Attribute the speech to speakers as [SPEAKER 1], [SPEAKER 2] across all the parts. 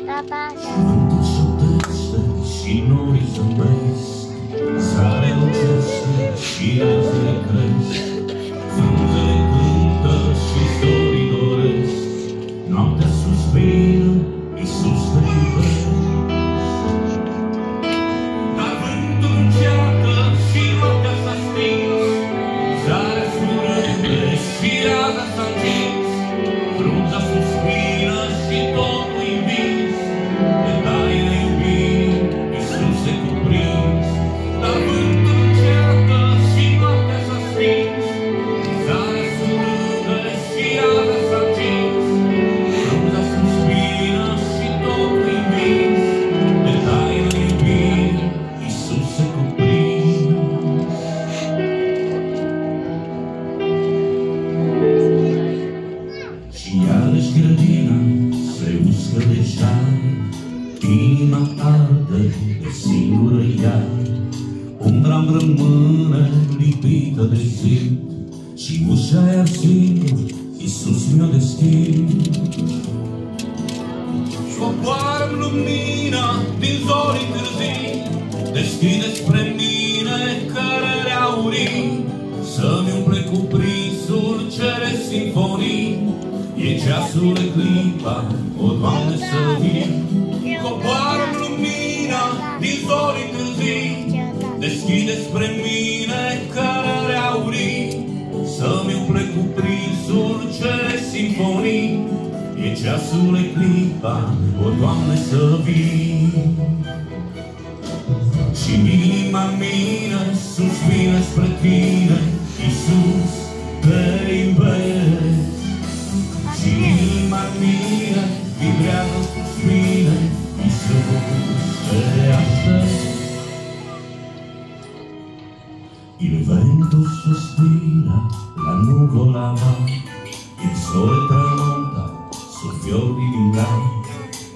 [SPEAKER 1] Vântul sottește și norii zâmbesc, sare lucește și razele cresc, frunzele cântă și zorii doresc, noaptea suspină, Iisus te iubesc. Dar vântul încearcă și noaptea s-a stins, zarea surâde și raza s-a întins, frunza suspină și totul-i învins, de taine iubirii Iisus se cuprins. Dar vântul încearcă și noaptea s-a stins, zarea surâde și raza s-a întins, frunza suspină și totul-i învins, de taine iubirii Iisus se cuprins. Și iarăși grădina se uscă deja, inima arde de singură ea, umbra-mi rămâne lipită de zid și ușa iar singur Iisus mi-o deschid. Coboară-mi lumina din zorii târzii, deschide spre mine cărări aurii, să-mi umple cuprinsul cere simfonii. E ceasul, e clipa, o Doamne să vii. Coboară-mi lumina din zorii târzii, deschide spre mine cărări aurii, să-mi umple cuprinsul cere simfonii. E ceasul, e clipa, o Doamne să vii. Și inima mea suspină spre Tine, Iisus, te iubesc. Și inima mea vibrează sus mine, Iisus, te aștept. Il vento sospira, la nuvola va, il sole tramonta sul fior di villai,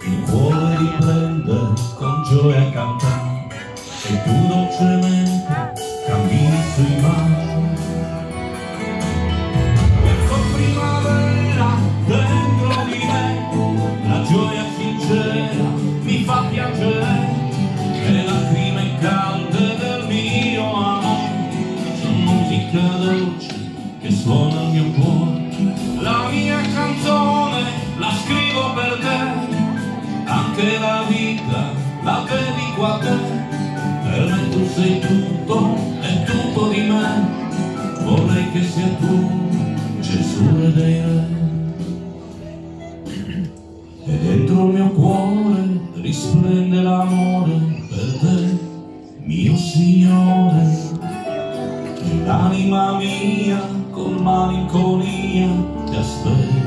[SPEAKER 1] il cuore riprende con gioia a cantare, e tu dolcemente cammini sui mari. Ecco primavera dentro di me, la gioia sincera mi fa piangere, e le lacrime calde del mio amore sono musica dolce che suona il mio cuore. La mia canzone la scrivo per te, anche la vita la dedico a te. Per me tu sei tutto e tutto di me, vorrei che sia tu Gesù dei re. E dentro il mio cuore risplende l'amore per te, mio Signore. E l'anima mia con malinconia ti aspetta.